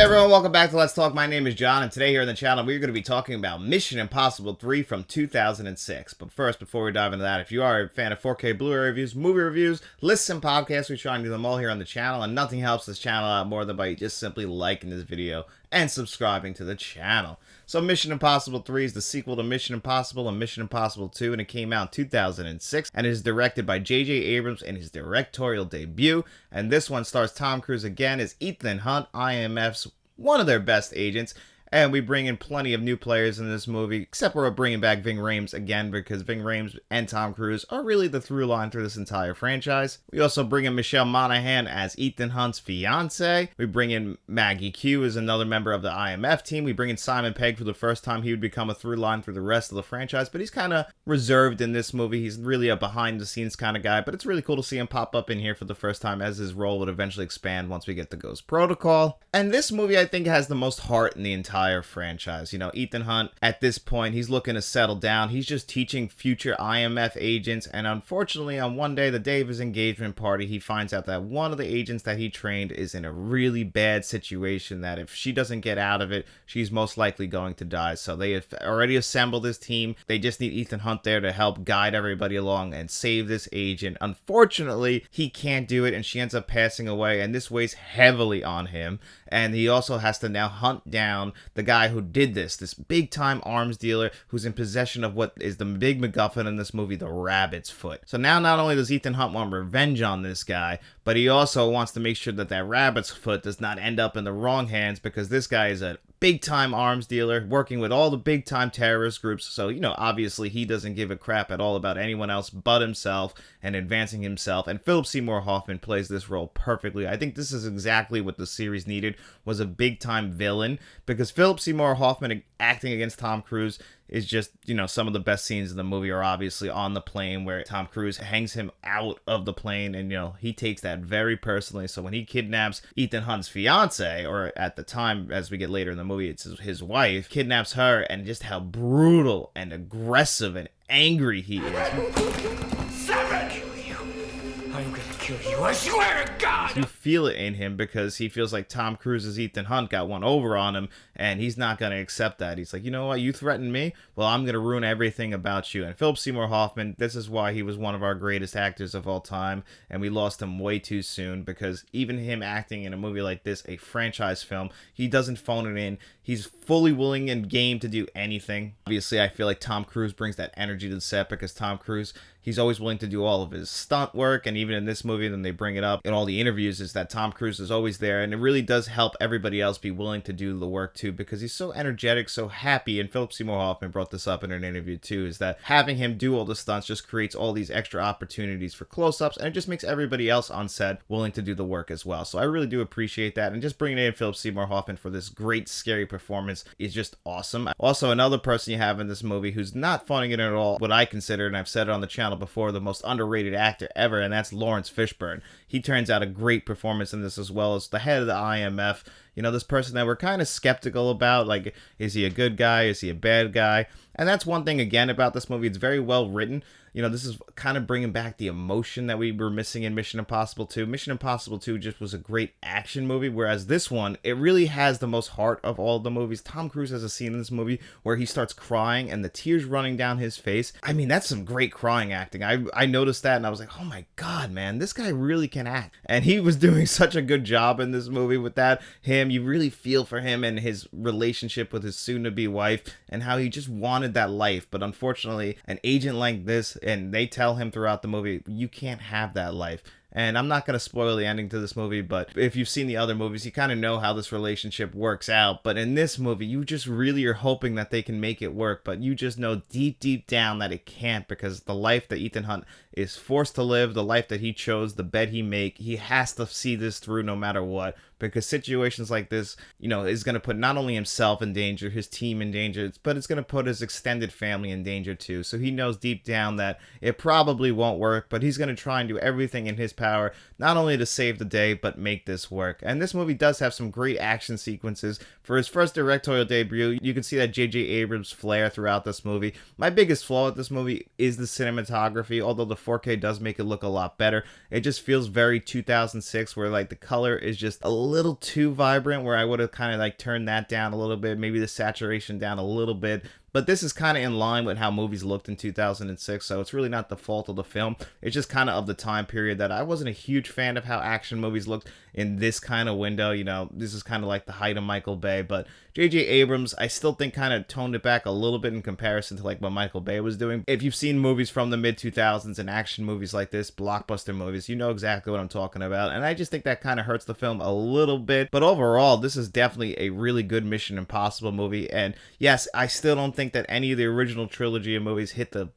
everyone, welcome back to Let's Talk. My name is John, and today here on the channel we're going to be talking about Mission Impossible 3 from 2006. But first, before we dive into that, if you are a fan of 4K Blu-ray reviews, movie reviews, lists, and podcasts, we try and do them all here on the channel, and nothing helps this channel out more than by just simply liking this video and subscribing to the channel. So Mission Impossible 3 is the sequel to Mission Impossible and Mission Impossible 2, and it came out in 2006, and it is directed by J.J. Abrams in his directorial debut. And this one stars Tom Cruise again as Ethan Hunt, IMF's one of their best agents. And we bring in plenty of new players in this movie, except we're bringing back Ving Rhames again, because Ving Rhames and Tom Cruise are really the through line through this entire franchise. We also bring in Michelle Monaghan as Ethan Hunt's fiance. We bring in Maggie Q as another member of the IMF team. We bring in Simon Pegg for the first time. He would become a through line through the rest of the franchise, but he's kind of reserved in this movie. He's really a behind the scenes kind of guy, but it's really cool to see him pop up in here for the first time, as his role would eventually expand once we get the Ghost Protocol. And this movie, I think, has the most heart in the entire franchise. You know, Ethan Hunt, at this point, he's looking to settle down. He's just teaching future IMF agents, and unfortunately, on one day, the day of his engagement party, he finds out that one of the agents that he trained is in a really bad situation, that if she doesn't get out of it, she's most likely going to die. So they have already assembled this team. They just need Ethan Hunt there to help guide everybody along and save this agent. Unfortunately, he can't do it, and she ends up passing away, and this weighs heavily on him. And he also has to now hunt down the guy who did this big-time arms dealer who's in possession of what is the big MacGuffin in this movie, the Rabbit's Foot. So now not only does Ethan Hunt want revenge on this guy, but he also wants to make sure that that Rabbit's Foot does not end up in the wrong hands, because this guy is a big-time arms dealer working with all the big-time terrorist groups. So, you know, obviously he doesn't give a crap at all about anyone else but himself and advancing himself. And Philip Seymour Hoffman plays this role perfectly. I think this is exactly what the series needed, was a big-time villain, because Philip Seymour Hoffman acting against Tom Cruise is just, you know, some of the best scenes in the movie are obviously on the plane, where Tom Cruise hangs him out of the plane, and, you know, he takes that very personally. So when he kidnaps Ethan Hunt's fiance, or at the time, as we get later in the movie, it's his wife, kidnaps her, and just how brutal and aggressive and angry he is. Savage! I'm gonna kill you, I swear to God! You feel it in him, because he feels like Tom Cruise's Ethan Hunt got one over on him, and he's not going to accept that. He's like, you know what, you threatened me? Well, I'm going to ruin everything about you. And Philip Seymour Hoffman, this is why he was one of our greatest actors of all time, and we lost him way too soon, because even him acting in a movie like this, a franchise film, he doesn't phone it in. He's fully willing and game to do anything. Obviously, I feel like Tom Cruise brings that energy to the set, because Tom Cruise, he's always willing to do all of his stunt work, and even in this movie, then they bring it up in all the interviews, is that Tom Cruise is always there, and it really does help everybody else be willing to do the work too, because he's so energetic, so happy. And Philip Seymour Hoffman brought this up in an interview too, is that having him do all the stunts just creates all these extra opportunities for close-ups, and it just makes everybody else on set willing to do the work as well. So I really do appreciate that, and just bringing in Philip Seymour Hoffman for this great scary performance is just awesome. Also, another person you have in this movie who's not phoning it at all, what I consider, and I've said it on the channel before, the most underrated actor ever, and that's Lawrence Fishburne. He turns out a great performance in this, as well as the head of the IMF. You know, this person that we're kind of skeptical about, like, is he a good guy? Is he a bad guy? And that's one thing, again, about this movie. It's very well written. You know, this is kind of bringing back the emotion that we were missing in Mission Impossible 2. Mission Impossible 2 just was a great action movie, whereas this one, it really has the most heart of all the movies. Tom Cruise has a scene in this movie where he starts crying and the tears running down his face. I mean, that's some great crying acting. I noticed that, and I was like, oh my God, man, this guy really can act. And he was doing such a good job in this movie with that. You really feel for him and his relationship with his soon-to-be wife, and how he just wanted that life. But unfortunately, an agent like this, and they tell him throughout the movie, you can't have that life. And I'm not going to spoil the ending to this movie, but if you've seen the other movies, you kind of know how this relationship works out. But in this movie, you just really are hoping that they can make it work, but you just know deep, deep down that it can't, because the life that Ethan Hunt is forced to live, the life that he chose, the bet he made, he has to see this through no matter what, because situations like this, you know, is going to put not only himself in danger, his team in danger, but it's going to put his extended family in danger too. So he knows deep down that it probably won't work, but he's going to try and do everything in his power, not only to save the day, but make this work. And this movie does have some great action sequences. For his first directorial debut, you can see that J.J. Abrams flair throughout this movie. My biggest flaw with this movie is the cinematography, although the 4K does make it look a lot better. It just feels very 2006, where like the color is just a little too vibrant, where I would have kind of like turned that down a little bit, maybe the saturation down a little bit. But this is kind of in line with how movies looked in 2006, so it's really not the fault of the film. It's just kind of the time period that I wasn't a huge fan of how action movies looked in this kind of window. You know, this is kind of like the height of Michael Bay, but J.J. Abrams, I still think kind of toned it back a little bit in comparison to like what Michael Bay was doing. If you've seen movies from the mid-2000s and action movies like this, blockbuster movies, you know exactly what I'm talking about, and I just think that kind of hurts the film a little bit. But overall, this is definitely a really good Mission Impossible movie, and yes, I still don't think that any of the original trilogy of movies hit the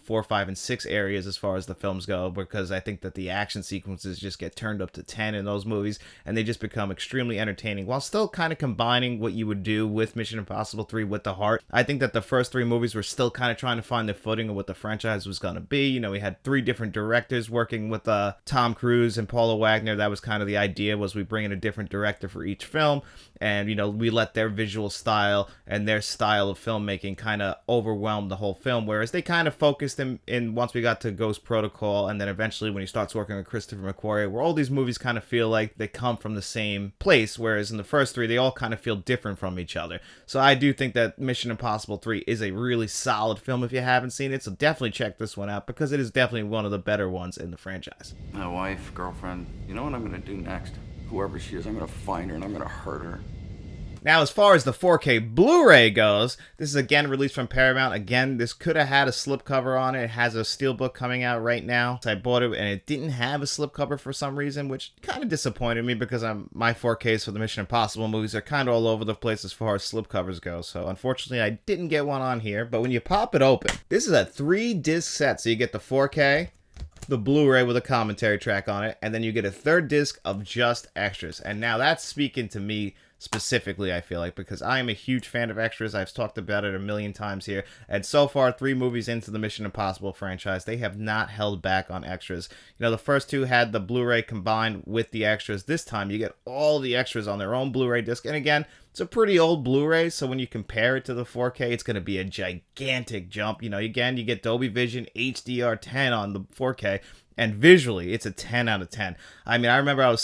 4, 5, and 6 areas as far as the films go, because I think that the action sequences just get turned up to 10 in those movies, and they just become extremely entertaining while still kind of combining what you would do with Mission Impossible 3 with the heart. I think that the first 3 movies were still kind of trying to find the footing of what the franchise was going to be. You know, we had 3 different directors working with Tom Cruise and Paula Wagner. That was kind of the idea, was we bring in a different director for each film, and we let their visual style and their style of filmmaking kind of overwhelm the whole film, whereas they kind of focused in once we got to Ghost Protocol, and then eventually when he starts working with Christopher McQuarrie, where all these movies kind of feel like they come from the same place, whereas in the first 3 they all kind of feel different from each other. So I do think that Mission Impossible 3 is a really solid film if you haven't seen it, so definitely check this one out, because it is definitely one of the better ones in the franchise. My wife, girlfriend, you know what I'm gonna do next? Whoever she is, I'm gonna find her and I'm gonna hurt her. Now, as far as the 4K Blu-ray goes, this is again released from Paramount. Again, this could have had a slipcover on it. It has a steelbook coming out right now. So I bought it and it didn't have a slipcover for some reason, which kind of disappointed me, because my 4Ks for the Mission Impossible movies are kind of all over the place as far as slipcovers go. So unfortunately, I didn't get one on here. But when you pop it open, this is a 3-disc set. So you get the 4K, the Blu-ray with a commentary track on it, and then you get a 3rd disc of just extras. And now that's speaking to me specifically, I feel like, because I am a huge fan of extras. I've talked about it a million times here, and so far 3 movies into the Mission Impossible franchise, they have not held back on extras. The first 2 had the Blu-ray combined with the extras. This time you get all the extras on their own Blu-ray disc, and again, it's a pretty old Blu-ray, so when you compare it to the 4K, it's going to be a gigantic jump. Again, you get Dolby Vision HDR10 on the 4K, and visually, it's a 10 out of 10. I mean, I remember I was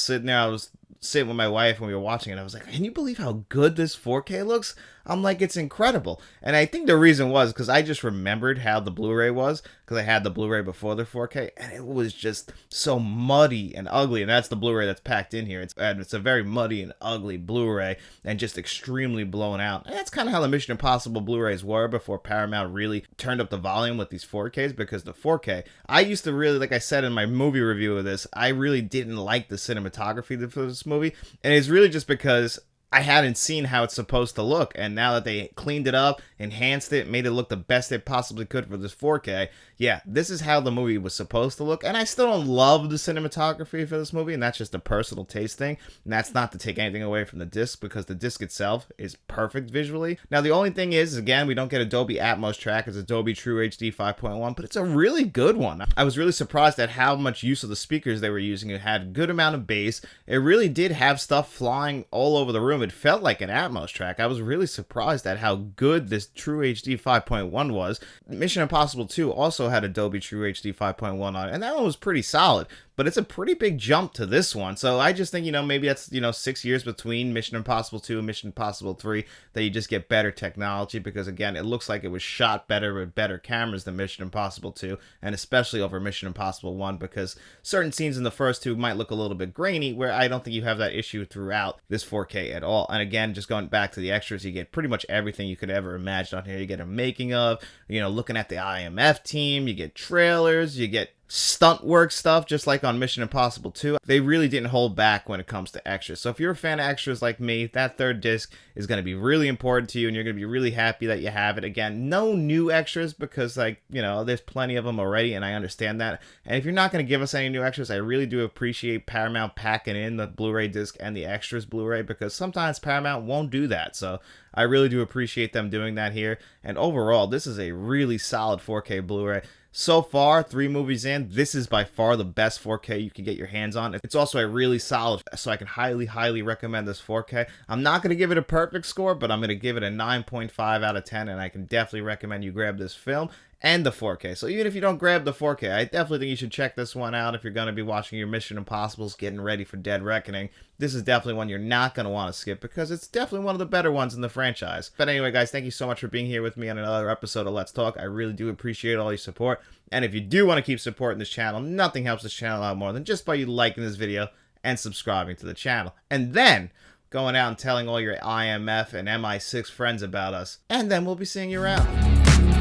sitting with my wife when we were watching it. I was like, can you believe how good this 4K looks? I'm like, it's incredible. And I think the reason was because I just remembered how the Blu-ray was, because I had the Blu-ray before the 4K, and it was just so muddy and ugly. And that's the Blu-ray that's packed in here. It's a very muddy and ugly Blu-ray, and just extremely blown out. And that's kind of how the Mission Impossible Blu-rays were before Paramount really turned up the volume with these 4Ks, because the 4K, I used to really, like I said in my movie review of this, I really didn't like the cinematography for this movie. And it's really just because I hadn't seen how it's supposed to look, and now that they cleaned it up, enhanced it, made it look the best they possibly could for this 4K, yeah, this is how the movie was supposed to look. And I still don't love the cinematography for this movie, and that's just a personal taste thing, and that's not to take anything away from the disc, because the disc itself is perfect visually. Now, the only thing is, again, we don't get a Dolby Atmos track. It's a Dolby True HD 5.1, but it's a really good one. I was really surprised at how much use of the speakers they were using. It had a good amount of bass. It really did have stuff flying all over the room. It felt like an Atmos track. I was really surprised at how good this True HD 5.1 was. Mission Impossible 2 also had a Dolby True HD 5.1 on it, and that one was pretty solid. But it's a pretty big jump to this one. So I just think, maybe that's, 6 years between Mission Impossible 2 and Mission Impossible 3, that you just get better technology, because again, it looks like it was shot better with better cameras than Mission Impossible 2, and especially over Mission Impossible 1, because certain scenes in the first 2 might look a little bit grainy, where I don't think you have that issue throughout this 4K at all. And again, just going back to the extras, you get pretty much everything you could ever imagine on here. You get a making of, looking at the IMF team, you get trailers, you get stunt work stuff, just like on Mission Impossible 2. They really didn't hold back when it comes to extras. So if you're a fan of extras like me, that 3rd disc is going to be really important to you, and you're going to be really happy that you have it. Again, no new extras, because there's plenty of them already, and I understand that. And if you're not going to give us any new extras, I really do appreciate Paramount packing in the Blu-ray disc and the extras Blu-ray, because sometimes Paramount won't do that. So I really do appreciate them doing that here. And overall, this is a really solid 4K Blu-ray. So far, 3 movies in, this is by far the best 4K you can get your hands on. It's also a really solid, so I can highly, highly recommend this 4K. I'm not going to give it a perfect score, but I'm going to give it a 9.5 out of 10, and I can definitely recommend you grab this film. and the 4K. So even if you don't grab the 4K, I definitely think you should check this one out if you're going to be watching your Mission Impossibles, getting ready for Dead Reckoning. This is definitely one you're not going to want to skip because it's definitely one of the better ones in the franchise. But anyway, guys, thank you so much for being here with me on another episode of Let's Talk. I really do appreciate all your support. And if you do want to keep supporting this channel, nothing helps this channel out more than just by you liking this video and subscribing to the channel. And then going out and telling all your IMF and MI6 friends about us. And then we'll be seeing you around.